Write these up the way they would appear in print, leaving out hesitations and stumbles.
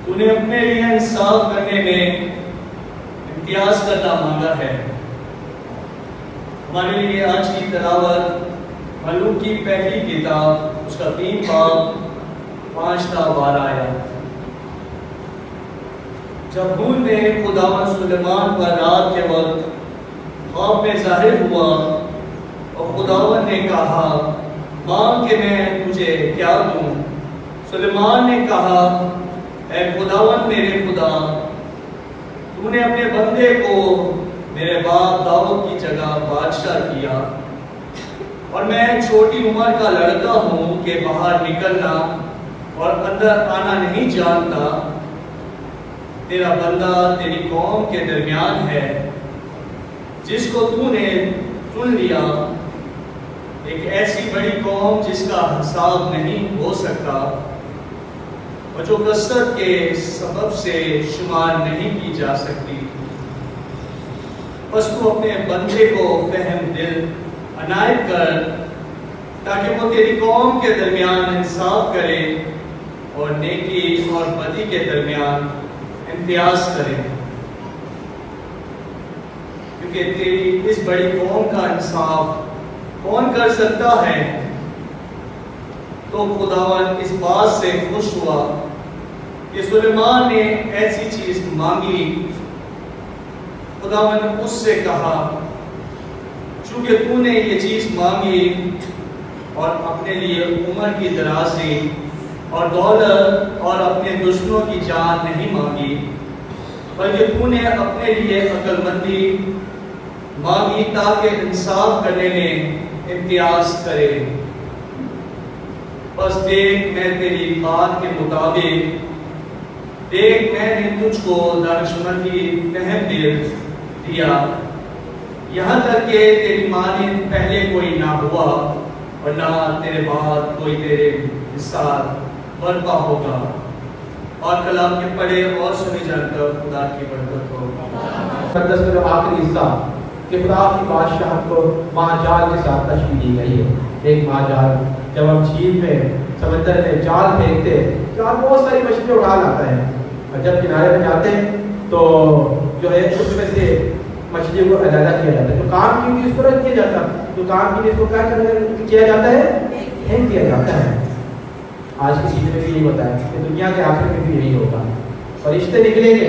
تو نے اپنے لیے انصاف کرنے میں امتیاز کرنا مانگا ہے۔ ہمارے لیے آج کی تلاوت ملوک کی پہلی کتاب اس کا 3 باب 5 تا 12 آیات۔ جب خون نے خداوند سلیمان پر رات کے وقت خواب میں ظاہر ہوا اور خداوند نے کہا مانگ کہ میں تجھے کیا دوں۔ سلیمان نے کہا اے خداوند میرے خدا، تو نے اپنے بندے کو میرے باپ داؤد کی جگہ بادشاہ کیا، اور میں چھوٹی عمر کا لڑکا ہوں کہ باہر نکلنا اور اندر آنا نہیں جانتا۔ تیرا بندہ تیری قوم کے درمیان ہے جس کو تو نے چن لیا، ایک ایسی بڑی قوم جس کا حساب نہیں ہو سکتا اور جو کثرت کے سبب سے شمار نہیں کی جا سکتی۔ بس تو اپنے بندے کو فہم دل عنایت کر تاکہ وہ تیری قوم کے درمیان انصاف کرے اور نیکی اور بدی کے درمیان امتیاز کرے، کیونکہ تیری اس بڑی قوم کا انصاف کون کر سکتا ہے؟ تو خداوند اس بات سے خوش ہوا کہ سلیمان نے ایسی چیز مانگی۔ خداوند اس سے کہا چونکہ تو نے یہ چیز مانگی اور اپنے لیے عمر کی درازی اور دولت اور اپنے دشمنوں کی جان نہیں مانگی، بلکہ تو نے اپنے لیے عقل مندی مانگی تاکہ انصاف کرنے میں امتیاز کرے۔ بس دیکھ میں تیری بات کے مطابق دیکھ میں نے تجھ کو دانشمندی فہم دل دیا، یہاں تک کہ تیری مانند پہلے کوئی نہ ہوا اور نہ تیرے بعد کوئی تیرے مثال برپا ہوگا۔ اور کلام کے پڑھے اور سنے جان کر خدا کی برکت ہو۔ مقدس میں جو آخری حصہ کہ خدا کی بادشاہت کو مہاجال کے ساتھ تشبیہ دی گئی ہے۔ ایک مہاجال جب ہم جھیل میں سمندر میں جال پھینکتے جال بہت ساری مچھلیاں اٹھا لاتا ہے، اور جب کنارے میں جاتے ہیں تو جو ہے اس میں سے مچھلیوں کو علیحدہ کیا جاتا ہے۔ جو کام کی ہوئی اس کو رکھ دیا جاتا ہے، جو کام کی ہوئی اس کو کیا جاتا ہے، پھینک دیا جاتا ہے۔ آج کی چیز میں بھی یہی ہوتا ہے کہ دنیا کے آخر میں بھی یہی ہوگا۔ فرشتے نکلیں گے،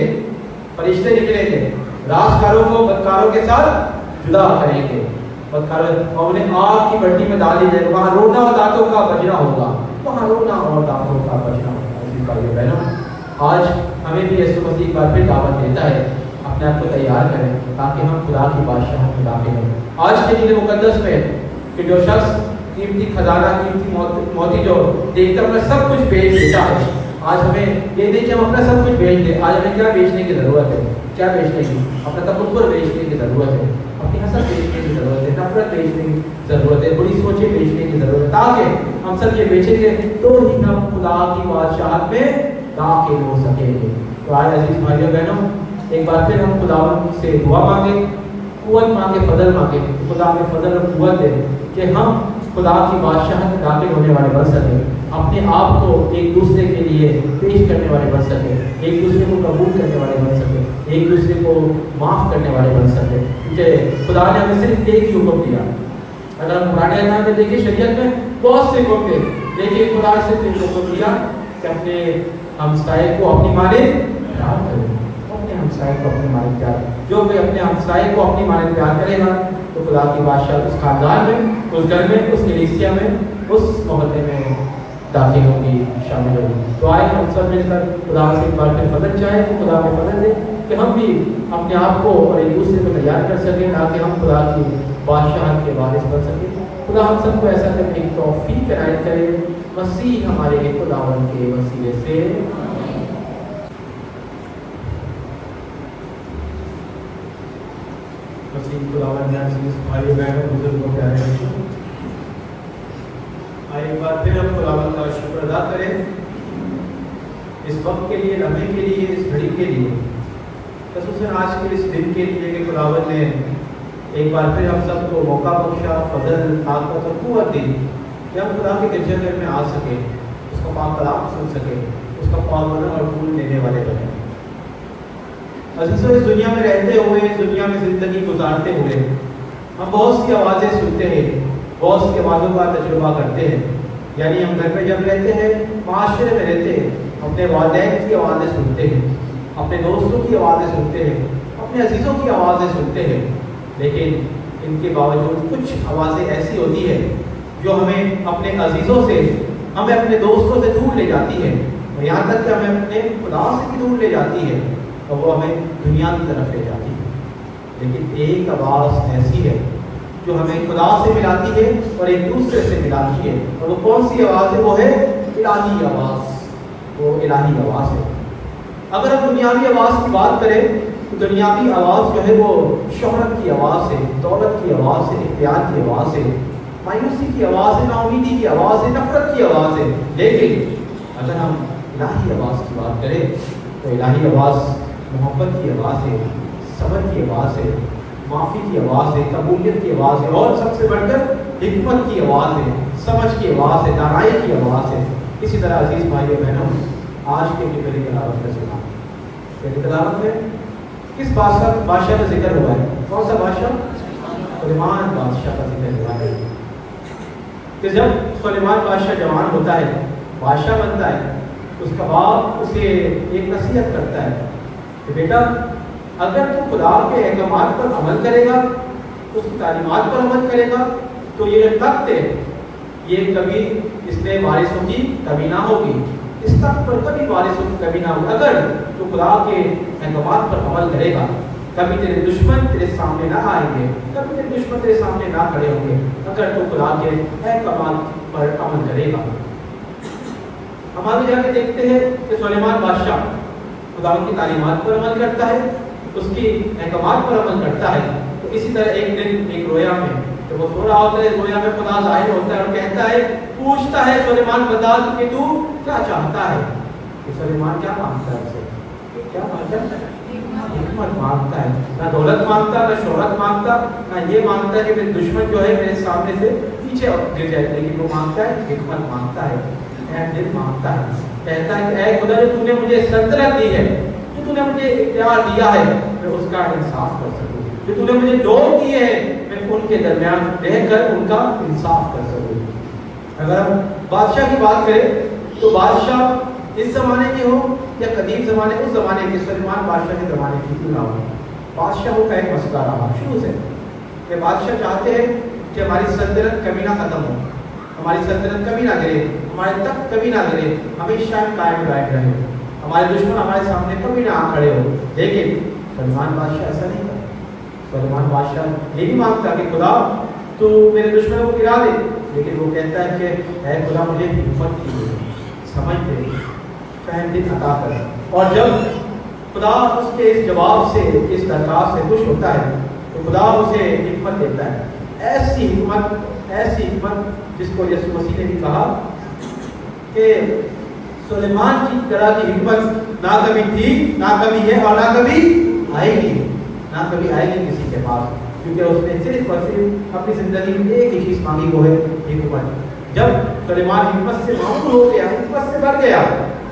فرشتے نکلیں گے، رازکاروں کو بدکاروں کے ساتھ جدا کریں گے، بدکاروں اور انہیں آگ کی بھٹی میں ڈال دیا جائے گا، وہاں رونا اور دانتوں کا بجنا ہوگا، وہاں رونا اور دانتوں کا بجنا ہوگا۔ اسی بھائیو بہنوں، آج ہمیں بھی یسوع مسیح ایک بار پھر دعوت دیتا ہے اپنے آپ کو تیار کریں تاکہ ہم خدا کی بادشاہت میں داخل ہوں۔ آج کے دن مقدس میں کہ جو شخص قیمتی خزانہ قیمتی موتی جو دیکھ کر اپنا سب کچھ بیچ دیتا ہے، آج ہمیں یہ نہیں کہ ہم اپنا سب کچھ بیچ دیں۔ آج ہمیں کیا بیچنے کی ضرورت ہے؟ کیا بیچنے کی؟ اپنا تکبر بیچنے کی ضرورت ہے، اپنی حسد بیچنے کی ضرورت ہے، نفرت بیچنے کی ضرورت ہے، بری سوچیں بیچنے کی ضرورت ہے، تاکہ ہم سب یہ بیچیں گے تو ہی ہم خدا کی بادشاہت میں داخل ہو سکیں گے۔ تو آج عزیز بھائیوں بہنوں، ایک بار پھر ہم خداوند سے دعا مانگیں، قوت مانگے، فضل مانگے، خدا میں فضل اور قوت دے کہ ہم خدا کی بادشاہت میں داخل ہونے والے بن سکیں، اپنے آپ کو ایک دوسرے کے لیے پیش کرنے والے بن سکیں، ایک دوسرے کو قبول کرنے والے بن سکیں، ایک دوسرے کو معاف کرنے والے بن سکیں، کیونکہ خدا نے ہمیں صرف ایک ہی حکم دیا۔ اگر ہم پرانے اعلان میں دیکھیں شریعت میں بہت سے حکم تھے، لیکن خدا نے صرف ایک حکم دیا کہ اپنے ہمسائے کو اپنی مانند پیار کریں، اپنے ہمسائے کو اپنی مانند پیار کریں۔ جو کوئی اپنے ہمسائے کو اپنی مانند پیار کرے گا تو خدا کی بادشاہت اس خاندان میں، اس گھر میں، اس کلیسیا میں، اس محلے میں داخل ہوگی، شامل ہوگی۔ تو آئے ہم سب مل کر خدا سے ایک بار پھر فضل چاہیں، خدا میں فضل دے کہ ہم بھی اپنے آپ کو اور ایک دوسرے کو تیار کر سکیں تاکہ ہم خدا کی بادشاہت کے وارث بن سکیں۔ خدا ہم سب کو ایسا کرنے کی توفیق عنایت کرے، مسیح ہمارے خداوند کے وسیلے سے۔ مسیح خداوند نے عزیز بھائی بہنوں بزرگوں پیارے بچوں، ایک بار پھر ہم خداوند کا شکر ادا کریں اس وقت کے لیے، لمحے کے لیے، اس گھڑی کے لیے، خصوصاً آج کے اس دن کے لیے کہ خداوند نے ایک بار پھر ہم سب کو موقع بخشا، فضل، طاقت اور قوت دی کہ ہم خدا کے گرجا گھر میں آ سکیں، اس کا پاک کلام سن سکے، اس کا فارمولہ اور پھول دینے والے بنے۔ عزیزوں، اس دنیا میں رہتے ہوئے، اس دنیا میں زندگی گزارتے ہوئے ہم بہت سی آوازیں سنتے ہیں، بہت سی آوازوں کا تجربہ کرتے ہیں۔ یعنی ہم گھر میں جب رہتے ہیں، معاشرے میں رہتے ہیں، اپنے والدین کی آوازیں سنتے ہیں، اپنے دوستوں کی آوازیں سنتے ہیں، اپنے عزیزوں کی آوازیں سنتے ہیں، لیکن ان کے باوجود کچھ آوازیں ایسی ہوتی ہیں جو ہمیں اپنے عزیزوں سے، ہمیں اپنے دوستوں سے دور لے جاتی ہے، اور یہاں تک کہ ہمیں اپنے خدا سے بھی دور لے جاتی ہے، اور وہ ہمیں دنیا کی طرف لے جاتی ہے۔ لیکن ایک آواز ایسی ہے جو ہمیں خدا سے ملاتی ہے اور ایک دوسرے سے ملاتی ہے، اور وہ کون سی آواز ہے؟ وہ ہے الہی آواز، وہ الہی آواز ہے۔ اگر ہم دنیاوی آواز کی بات کریں تو دنیاوی آواز جو ہے وہ شہرت کی آواز ہے، دولت کی آواز ہے، اختیار کی آواز ہے، مایوسی کی آواز ہے، نا امیدی کی آواز ہے، نفرت کی آواز ہے۔ لیکن اگر ہم الہی آواز کی بات کریں تو الہی آواز محبت کی آواز ہے، صبر کی آواز ہے، معافی کی آواز ہے، قبولیت کی آواز ہے، اور سب سے بڑھ کر حکمت کی آواز ہے، سمجھ کی آواز ہے، دانائی کی آواز ہے۔ اسی طرح عزیز بھائیو بہنوں، آج کے پہلی تلاوت میں سنا، پہلی تلاوت میں کس بادشاہ کا ذکر ہوا ہے؟ کون سا بادشاہ؟ سلیمان بادشاہ کا ذکر ہوا ہے کہ جب سلیمان بادشاہ جوان ہوتا ہے، بادشاہ بنتا ہے، اس کا باپ اسے ایک نصیحت کرتا ہے کہ بیٹا، اگر تو خدا کے احکامات پر عمل کرے گا، اس کی تعلیمات پر عمل کرے گا، تو یہ جو تخت ہے یہ کبھی اس میں وارثوں کی کمی نہ ہوگی، اس تخت پر کبھی وارثوں کی کمی نہ ہوگی۔ اگر تو خدا کے احکامات پر عمل کرے گا، کبھی تیرے دشمن تیرے سامنے نہ آئیں گے، کبھی تیرے دشمن تیرے سامنے نہ کھڑے ہوں گے، اگر تو خدا کے احکامات پر عمل کرے گا۔ ہم آگے جا کے دیکھتے ہیں کہ سلیمان بادشاہ خدا کی تعلیمات پر عمل کرتا ہے، اس کی احکامات پر عمل کرتا ہے۔ تو اسی طرح ایک دن ایک رویا میں جب وہ سو رہا ہوتا ہے، رویا میں خدا ظاہر ہوتا ہے اور کہتا ہے، پوچھتا ہے سلیمان بتا کہ تو کیا چاہتا ہے؟ کہ سلیمان کیا مانگتا ہے؟ اسے کیا مانگتا ہے؟ حکمت مانگتا ہے، نہ دولت مانگتا، نہ شہرت مانگتا، نہ یہ مانگتا ہے کہ میرے دشمن جو ہے میرے سامنے سے پیچھے گر جائے، لیکن وہ مانگتا ہے حکمت مانگتا ہے، اے دل مانگتا ہے، کہتا ہے کہ اے خدا، جو تو نے مجھے سلطنت دی ہے، جو تو نے مجھے اختیار دیا ہے، میں اس کا انصاف کر سکوں، جو تو نے مجھے لوگ دیے ہیں، میں ان کے درمیان رہ کر ان کا انصاف کر سکوں۔ اگر ہم بادشاہ کی بات کریں تو بادشاہ اس زمانے کے ہو یا قدیم زمانے، اس زمانے کے سلیمان بادشاہ کے زمانے کی کیوں نہ ہو، بادشاہوں کا ایک مسئلہ رہا شروع سے کہ بادشاہ چاہتے ہیں کہ ہماری سلطنت کبھی نہ ختم ہو، ہماری سلطنت کبھی نہ گرے، ہمارے تخت کبھی نہ گرے، ہمیشہ قائم رہے، ہمارے دشمن ہمارے سامنے کبھی نہ آ کھڑے ہو۔ لیکن سلیمان بادشاہ ایسا نہیں کرتا، سلیمان بادشاہ یہ بھی مانگتا کہ خدا تو میرے دشمنوں کو گرا دے، لیکن وہ کہتا ہے کہ اے خدا، مجھے حکمت کی دے، سمجھ دے، فہم دل عطا کر۔ اور جب خدا اس کے اس جواب سے، اس درخواست سے خوش ہوتا ہے تو خدا اسے حکمت دیتا ہے، ایسی حکمت جس کو یسوع مسیح نے بھی کہا کہ سلیمان کی طرح کی حکمت نہ کبھی تھی، نہ کبھی ہے، اور نہ کبھی آئے گی، نہ کبھی آئے گی کسی کے پاس، کیونکہ اس نے صرف اور صرف اپنی زندگی میں ایک ہی چیز مانگی، وہ ہے حکمت۔ جب سلیمان حکمت سے معمول ہو گیا، حکمت سے بڑھ گیا،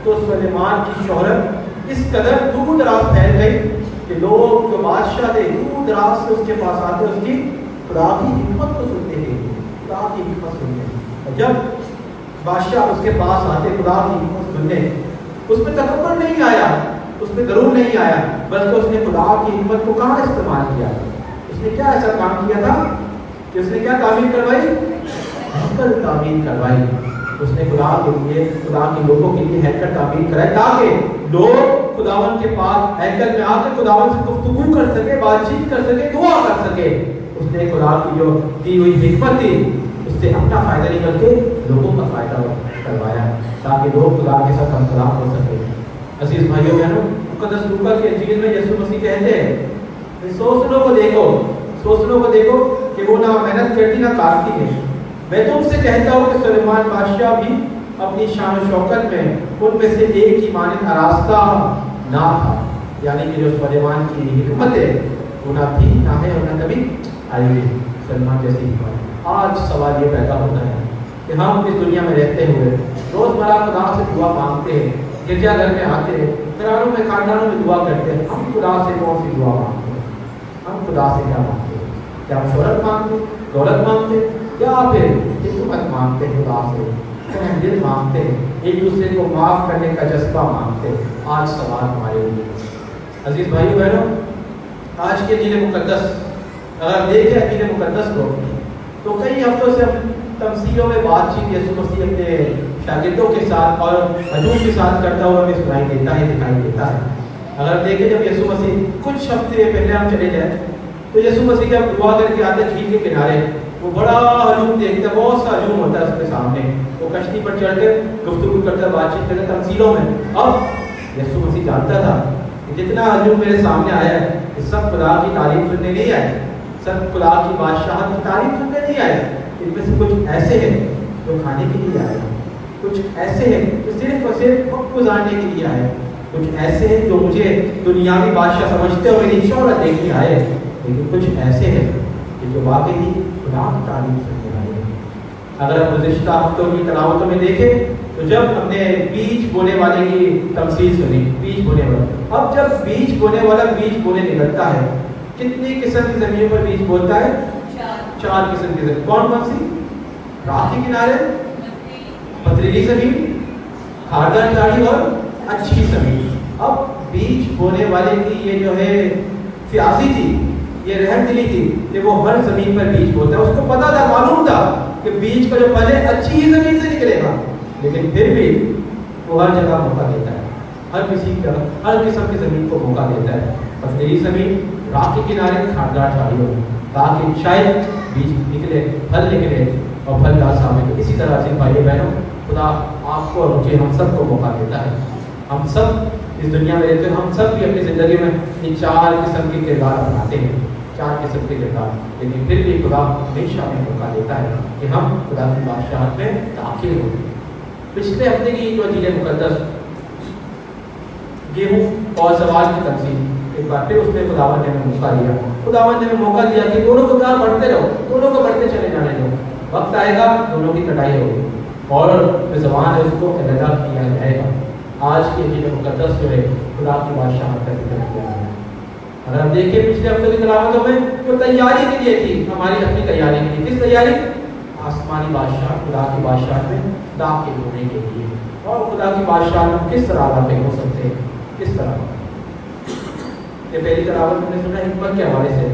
تو سلیمان کی شہرت اس قدر دور دراز پھیل گئی کہ لوگ جو بادشاہ تھے دور دراز سے اس کے پاس آتے، اس کی خدا کی حکمت کو سنتے تھے، خدا کی حکمت سنتے۔ اور جب بادشاہ اس کے پاس آتے خدا کی حکمت سننے، اس میں تکبر نہیں آیا، اس میں غرور نہیں آیا، بلکہ اس نے خدا کی حکمت کو کہاں استعمال کیا؟ اس نے کیا ایسا کام کیا تھا کہ اس نے کیا تعمیر کروائی؟ ہیکل تعمیر کروائی۔ اس نے خدا کے لیے، خدا کے لوگوں کے لیے ہیکل تعمیر کرائی، تاکہ لوگ خداوند کے پاس ہیکل میں آ کر خداوند سے گفتگو کر سکے، بات چیت کر سکے، دعا کر سکے۔ اس نے خدا کی جو دی ہوئی حکمت تھی اس سے اپنا فائدہ نہیں بلکہ لوگوں کا فائدہ کروایا، تاکہ لوگ خدا کے ساتھ ہم کلام ہو سکے۔ عزیز بھائیوں بہنوں، مقدس لوکا کی انجیل میں یسوع مسیح کہتے ہیں، سوسنوں کو دیکھو کہ وہ نہ محنت کرتی نہ کاٹتی ہے۔ میں تم سے کہتا ہوں کہ سلیمان بادشاہ بھی اپنی شان و شوکت میں ان میں سے ایک کی مانند آراستہ نہ تھا۔ یعنی کہ جو سلیمان کی حکمت ہے وہ نہ تھی، نہ ہے، اور نہ کبھی آئے گی سلیمان جیسی حکمت۔ آج سوال یہ پیدا ہوتا ہے کہ ہم اس دنیا میں رہتے ہوئے روزمرہ خدا سے دعا مانگتے ہیں، گرجا گھر میں آتے ہیں، گھرانوں میں خاندانوں میں دعا کرتے ہیں، ہم خدا سے کون سی دعا مانگتے ہیں؟ ہم خدا سے کیا مانگتے ہیں؟ کیا ہم شہرت مانگتے ہیں، دولت مانگتے ہیں، یا پھر حکمت مانگتے ہیں؟ خدا سے رحم دل مانگتے ہیں، ایک دوسرے کو معاف کرنے کا جذبہ مانگتے ہیں؟ آج سوال ہمارے لیے عزیز بھائیو بہنوں، آج کے انجیل مقدس اگر دیکھیں انجیل مقدس کو تو کئی ہفتوں سے ہم تمثیلوں میں بات چیت یسوع مسیح اپنے شاگردوں کے ساتھ اور حضور کے ساتھ کرتا ہوا ہمیں سنائی دیتا ہے، دکھائی دیتا ہے۔ اگر دیکھیں جب یسوع مسیح کچھ ہفتے پہلے ہم چلے جائیں تو یسوع مسیح جب دعا کر کے آتے جھیل کے کنارے، وہ بڑا ہجوم دیکھتا ہے، بہت سا ہجوم ہوتا ہے اس کے سامنے، وہ کشتی پر چڑھ کر گفتگو کرتا، بات چیت کرتا تمثیلوں میں۔ اب یسوع مسیح جانتا تھا کہ جتنا ہجوم میرے سامنے آیا ہے کہ سب خدا کی تعریف سننے نہیں آئے، سب خدا کی بادشاہت کی تعریف سننے نہیں آئے، ان میں سے کچھ ایسے ہیں جو کھانے کے لیے آئے، کچھ ایسے ہیں جو صرف اور صرف وقت گزارنے کے لیے آئے، کچھ ایسے ہیں جو مجھے دنیاوی بادشاہ سمجھتے ہوئے میری شہرت دیکھنے آئے، لیکن کچھ ایسے ہیں کہ جو واقعی خدا کی تعریف سننے آئے۔ اگر ہم گزشتہ ہفتوں کی تلاوتوں میں دیکھیں تو جب ہم نے بیج بونے والے کی تمثیل سنی، بیج بونے والا، اب جب بیج بونے والا بیج بونے نکلتا ہے، کتنی قسم کی زمینوں پر بیج بولتا ہے؟ 4 قسم کی زمین۔ کون کون سی؟ راہ کے کنارے، پتھریلی زمین، کھاردار جھاڑی اور اچھی زمین۔ اب بیج بونے والے کی یہ جو ہے سیاسی تھی، یہ رحم دلی تھی کہ وہ ہر زمین پر بیج بوتا ہے، اس کو پتا تھا، معلوم تھا کہ بیج کا جو پھل ہے اچھی ہی زمین سے نکلے گا، لیکن پھر بھی وہ ہر جگہ موقع دیتا ہے، ہر کسی طرح ہر قسم کی زمین کو موقع دیتا ہے، پتھریلی زمین، راہ کے کنارے، کھاردار جھاڑیوں، تاکہ شاید بیج نکلے، پھل نکلے اور پھلدار ثابت ہو۔ اسی طرح سے بھائی بہنوں، خدا آپ کو اور مجھے، ہم سب کو موقع دیتا ہے۔ ہم سب اس دنیا میں رہتے ہیں، ہم سب بھی اپنی زندگی میں یہ 4 قسم کے کردار اپناتے ہیں، 4 قسم کے کردار، لیکن پھر بھی خدا ہمیشہ ہمیں موقع دیتا ہے کہ ہم خدا کی بادشاہت میں داخل ہوں۔ پچھلے ہفتے کی جو انجیل مقدس گیہوں اور زوال کی تمثیل، ایک بار پھر اس میں خداوند نے ہمیں موقع دیا، خداوند نے ہمیں موقع دیا کہ دونوں کو کہاں بڑھتے رہو، دونوں کو بڑھتے چلے جانے دو، وقت آئے گا دونوں کی کٹائی ہوگی اور جو زبان ہے اس کو علیحدہ کیا جائے گا۔ آج کی انجیل مقدس جو ہے خدا کی بادشاہت کا ذکر کیا گیا ہے۔ اگر ہم دیکھیں پچھلے ہفتے کی تلاوتوں میں جو تیاری کے لیے تھی، ہماری اپنی تیاری کے لیے، کس تیاری؟ آسمانی بادشاہ خدا کی بادشاہت میں داخل ہونے کے لیے، اور خدا کی بادشاہت میں کس طرح داخل ہو سکتے ہیں، کس طرح؟ یہ پہلی تلاوت ہم نے سنا حکمت کے حوالے سے۔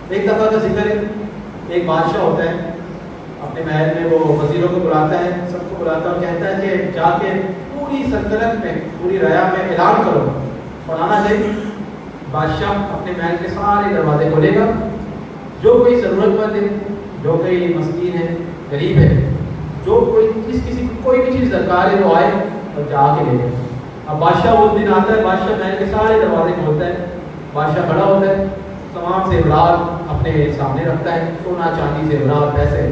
ایک دفعہ کا ذکر ہے، ایک بادشاہ ہوتا ہے، اپنے محل میں وہ وزیروں کو بلاتا ہے، سب کو بلاتا ہے اور کہتا ہے کہ جا کے پوری سلطنت میں، پوری رعایا میں اعلان کرو، فلانا دن بادشاہ اپنے محل کے سارے دروازے کھولے گا، جو کوئی ضرورت مند ہے، جو کوئی مسکین ہے، غریب ہے، جو کوئی کسی کو کوئی بھی چیز درکار ہے وہ آئے اور جا کے لے لے۔ اب بادشاہ وہ دن آتا ہے، بادشاہ محل کے سارے دروازے کھولتا ہے، بادشاہ کھڑا ہوتا ہے، تمام زیورات اپنے سامنے رکھتا ہے، سونا چاندی زیورات پیسے،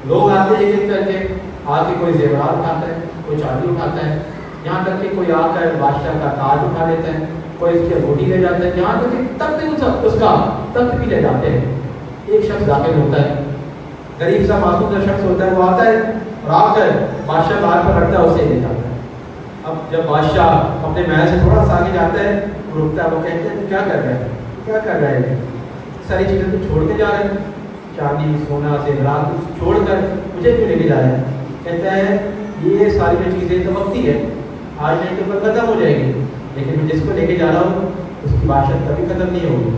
لوگ آتے ہیں ایک ایک کر کے، آ کے کوئی زیورات اٹھاتا ہے، کوئی چاندی اٹھاتا ہے، یہاں تک کہ کوئی آ کر بادشاہ کا تاج اٹھا لیتا ہے، کوئی اس کی روٹی لے جاتا ہے، یہاں تک کہ تخت اس کا تخت بھی لے جاتے ہیں۔ ایک شخص داخل ہوتا ہے، غریب سا معصوم سا شخص ہوتا ہے، وہ آتا ہے اور آ کر بادشاہ بار پر رکھتا ہے، اسے لے جاتا ہے۔ اب جب بادشاہ اپنے محل سے تھوڑا سا آگے جاتا ہے، رکتا ہے، وہ کہتے ہیں کیا کر رہے ہیں، کیا کر رہے ہیں، ساری چیزیں تو چھوڑ کے جا رہے ہیں، چاندی سونا زیورات چھوڑ کر مجھے کیوں لے کے جا رہے ہیں؟ کہتا ہے یہ ساری جو چیزیں تو وقتی ہے، آج نہیں تو کل ختم ہو جائے گی، لیکن میں جس کو لے کے جا رہا ہوں اس کی بادشاہت کبھی ختم نہیں ہوگی،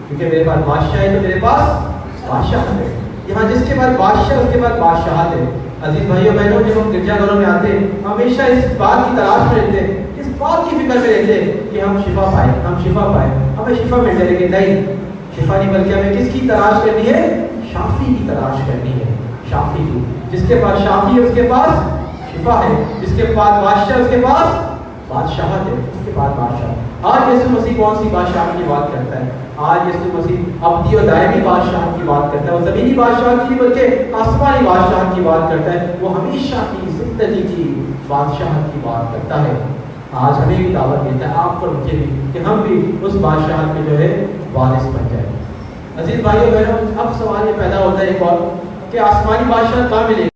کیونکہ میرے پاس بادشاہ ہے تو میرے پاس بادشاہت ہے۔ یہاں جس کے بعد بادشاہ اس کے بعد بادشاہت ہے۔ عزیز بھائیوں بہنوں، جب ہم گرجا گھروں میں آتے ہیں ہمیشہ اس بات کی تلاش میں رہتے ہیں، اس بات کی فکر میں رہتے ہیں کہ ہم شفا پائیں، ہم شفا پائیں، ہمیں شفا مل جائے، لیکن نہیں، شفا نہیں بلکہ ہمیں کس کی تلاش کرنی ہے؟ شافی کی تلاش کرنی ہے، شافی کی۔ جس کے پاس شافی ہے اس کے پاس شفا ہے، جس کے پاس بادشاہ اس کے پاس بادشاہت ہے، اس کے پاس بادشاہ۔ آج یسوع مسیح کون سی بادشاہت کی بات کرتا ہے؟ آج یسوع مسیح ابدی اور دائمی بادشاہت کی بات کرتا ہے، وہ زمینی بادشاہت کی بلکہ آسمانی بادشاہت کی بات کرتا ہے، وہ ہمیشہ کی زندگی کی بادشاہت کی بات کرتا ہے۔ آج ہمیں بھی دعوت دیتا ہے، آپ اور مجھے بھی، کہ ہم بھی اس بادشاہت میں جو ہے وارث بن جائیں۔ عزیز بھائیوں بہنوں، اب سوال یہ پیدا ہوتا ہے ایک اور کہ آسمانی بادشاہت کہاں ملے گی؟